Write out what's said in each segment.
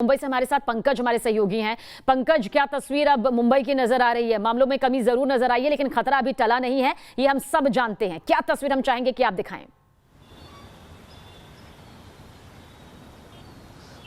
मुंबई से हमारे साथ पंकज हमारे सहयोगी हैं। पंकज, क्या तस्वीर अब मुंबई की नजर आ रही है? मामलों में कमी जरूर नजर आई है, लेकिन खतरा अभी टला नहीं है, ये हम सब जानते हैं। क्या तस्वीर हम चाहेंगे कि आप दिखाएं?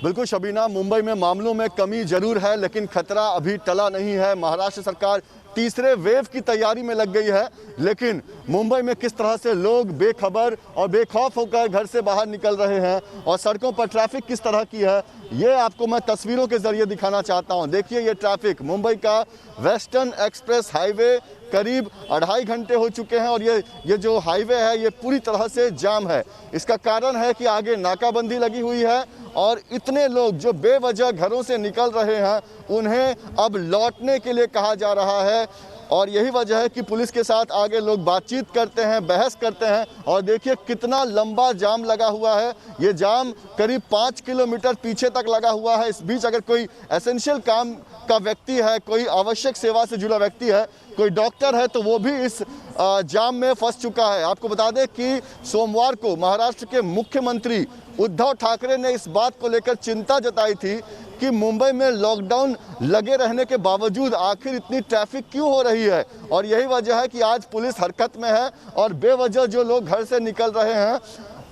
बिल्कुल शबीना, मुंबई में मामलों में कमी जरूर है, लेकिन खतरा अभी टला नहीं है। महाराष्ट्र सरकार तीसरे वेव की तैयारी में लग गई है, लेकिन मुंबई में किस तरह से लोग बेखबर और बेखौफ होकर घर से बाहर निकल रहे हैं और सड़कों पर ट्रैफिक किस तरह की है, ये आपको मैं तस्वीरों के जरिए दिखाना चाहता हूं। देखिए, ये ट्रैफिक मुंबई का वेस्टर्न एक्सप्रेस हाईवे करीब 2.5 घंटे हो चुके हैं और ये जो हाईवे है ये पूरी तरह से जाम है। इसका कारण है कि आगे नाकाबंदी लगी हुई है और इतने लोग जो बेवजह घरों से निकल रहे हैं उन्हें अब लौटने के लिए कहा जा रहा है और यही वजह है कि पुलिस के साथ आगे लोग बातचीत करते हैं, बहस करते हैं। और देखिए कितना लंबा जाम लगा हुआ है। ये जाम करीब 5 किलोमीटर पीछे तक लगा हुआ है। इस बीच अगर कोई एसेंशियल काम का व्यक्ति है, कोई आवश्यक सेवा से जुड़ा व्यक्ति है, कोई डॉक्टर है, तो वो भी इस जाम में फंस चुका है। आपको बता दें कि सोमवार को महाराष्ट्र के मुख्यमंत्री उद्धव ठाकरे ने इस बात को लेकर चिंता जताई थी कि मुंबई में लॉकडाउन लगे रहने के बावजूद आखिर इतनी ट्रैफिक क्यों हो रही है। और यही वजह है कि आज पुलिस हरकत में है और बेवजह जो लोग घर से निकल रहे हैं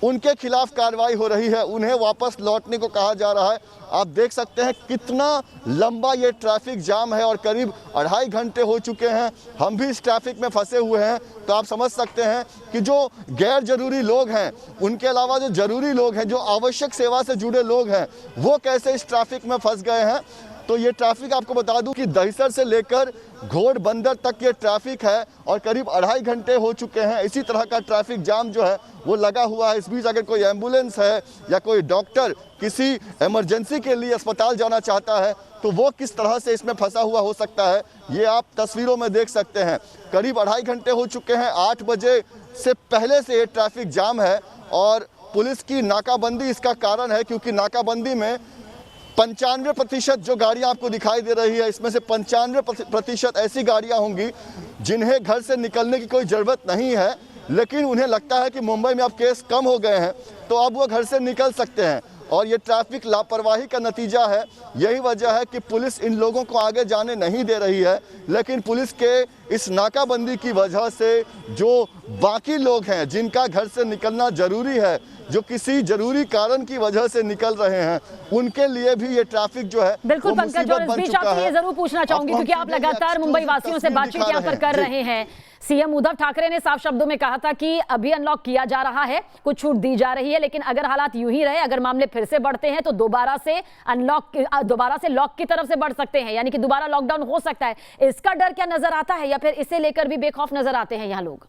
उनके खिलाफ कार्रवाई हो रही है, उन्हें वापस लौटने को कहा जा रहा है। आप देख सकते हैं कितना लंबा ये ट्रैफिक जाम है और करीब 2.5 घंटे हो चुके हैं। हम भी इस ट्रैफिक में फंसे हुए हैं, तो आप समझ सकते हैं कि जो गैर जरूरी लोग हैं, उनके अलावा जो जरूरी लोग हैं, जो आवश्यक सेवा से जुड़े लोग हैं, वो कैसे इस ट्रैफिक में फंस गए हैं। तो ये ट्रैफिक आपको बता दूं कि दहिसर से लेकर घोड़बंदर तक ये ट्रैफिक है और करीब 2.5 घंटे हो चुके हैं। इसी तरह का ट्रैफिक जाम जो है वो लगा हुआ है। इस बीच अगर कोई एम्बुलेंस है या कोई डॉक्टर किसी इमरजेंसी के लिए अस्पताल जाना चाहता है तो वो किस तरह से इसमें फंसा हुआ हो सकता है, ये आप तस्वीरों में देख सकते हैं। करीब 2.5 घंटे हो चुके हैं। 8 बजे से पहले से ये ट्रैफिक जाम है और पुलिस की नाकाबंदी इसका कारण है, क्योंकि नाकाबंदी में 95% जो गाड़ियां आपको दिखाई दे रही है, इसमें से 95% ऐसी गाड़ियां होंगी जिन्हें घर से निकलने की कोई ज़रूरत नहीं है, लेकिन उन्हें लगता है कि मुंबई में अब केस कम हो गए हैं तो अब वो घर से निकल सकते हैं। और ये ट्रैफिक लापरवाही का नतीजा है। यही वजह है कि पुलिस इन लोगों को आगे जाने नहीं दे रही है, लेकिन पुलिस के इस नाकाबंदी की वजह से जो बाकी लोग हैं जिनका घर से निकलना जरूरी है, जो किसी जरूरी कारण की वजह से निकल रहे हैं, उनके लिए भी ये ट्रैफिक जो है बिल्कुल पंकज, और इस बीच आपसे ये जरूर पूछना चाहूंगी क्योंकि आप लगातार मुंबई वासियों से बातचीत यहाँ पर कर रहे हैं। सीएम उद्धव ठाकरे ने साफ शब्दों में कहा था कि अभी अनलॉक किया जा रहा है, कुछ छूट दी जा रही है, लेकिन अगर हालात यूं ही रहे, अगर मामले फिर से बढ़ते हैं तो दोबारा से लॉक की तरफ से बढ़ सकते हैं, यानी कि दोबारा लॉकडाउन हो सकता है। इसका डर क्या नजर आता है या फिर इसे लेकर भी बेखौफ नजर आते हैं यहाँ लोग?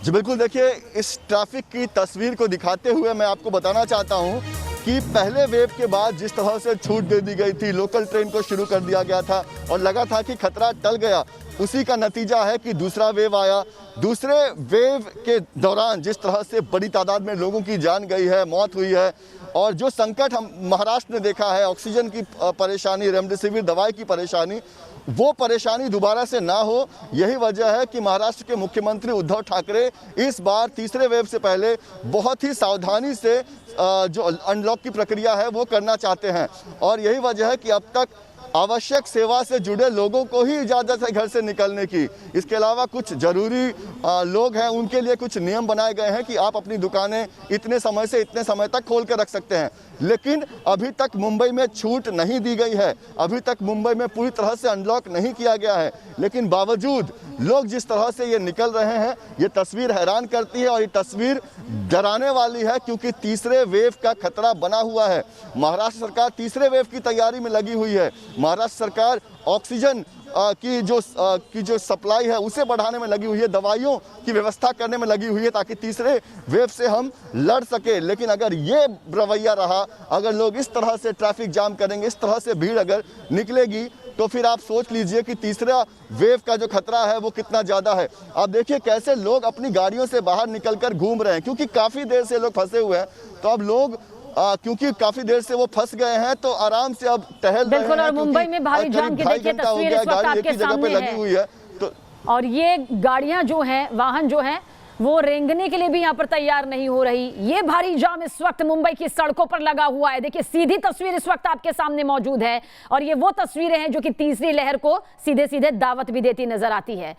जी बिल्कुल, देखिए इस ट्रैफिक की तस्वीर को दिखाते हुए मैं आपको बताना चाहता हूं कि पहले वेव के बाद जिस तरह से छूट दे दी गई थी, लोकल ट्रेन को शुरू कर दिया गया था और लगा था कि खतरा टल गया, उसी का नतीजा है कि दूसरा वेव आया। दूसरे वेव के दौरान जिस तरह से बड़ी तादाद में लोगों की जान गई है, मौत हुई है और जो संकट हम महाराष्ट्र ने देखा है, ऑक्सीजन की परेशानी, रेमडेसिविर दवाई की परेशानी, वो परेशानी दोबारा से ना हो, यही वजह है कि महाराष्ट्र के मुख्यमंत्री उद्धव ठाकरे इस बार तीसरे वेव से पहले बहुत ही सावधानी से जो अनलॉक की प्रक्रिया है वो करना चाहते हैं। और यही वजह है कि अब तक आवश्यक सेवा से जुड़े लोगों को ही इजाज़त है घर से निकलने की। इसके अलावा कुछ ज़रूरी लोग हैं, उनके लिए कुछ नियम बनाए गए हैं कि आप अपनी दुकानें इतने समय से इतने समय तक खोल कर रख सकते हैं, लेकिन अभी तक मुंबई में छूट नहीं दी गई है। अभी तक मुंबई में पूरी तरह से अनलॉक नहीं किया गया है, लेकिन बावजूद लोग जिस तरह से ये निकल रहे हैं, ये तस्वीर हैरान करती है और ये तस्वीर डराने वाली है, क्योंकि तीसरे वेव का खतरा बना हुआ है। महाराष्ट्र सरकार तीसरे वेव की तैयारी में लगी हुई है। महाराष्ट्र सरकार ऑक्सीजन की जो सप्लाई है उसे बढ़ाने में लगी हुई है, दवाइयों की व्यवस्था करने में लगी हुई है ताकि तीसरे वेव से हम लड़ सके। लेकिन अगर ये रवैया रहा, अगर लोग इस तरह से ट्रैफिक जाम करेंगे, इस तरह से भीड़ अगर निकलेगी, तो फिर आप सोच लीजिए कि तीसरा वेव का जो खतरा है वो कितना ज़्यादा है। आप देखिए कैसे लोग अपनी गाड़ियों से बाहर निकलकर घूम रहे हैं, क्योंकि काफ़ी देर से लोग फंसे हुए हैं। तो अब लोग क्योंकि काफी देर से वो फंस गए हैं तो आराम से अब टहल रहे हैं। बिल्कुल, और मुंबई में भारी जाम की देखिए तस्वीर इस वक्त आपके सामने है। लगी हुई है तो और ये गाड़ियां जो हैं, वाहन जो हैं, वो रेंगने के लिए भी यहाँ पर तैयार नहीं हो रही। ये भारी जाम इस वक्त मुंबई की सड़कों पर लगा हुआ है। देखिए सीधी तस्वीर इस वक्त आपके सामने मौजूद है और ये वो तस्वीरें हैं जो कि तीसरी लहर को सीधे सीधे दावत भी देती नजर आती है।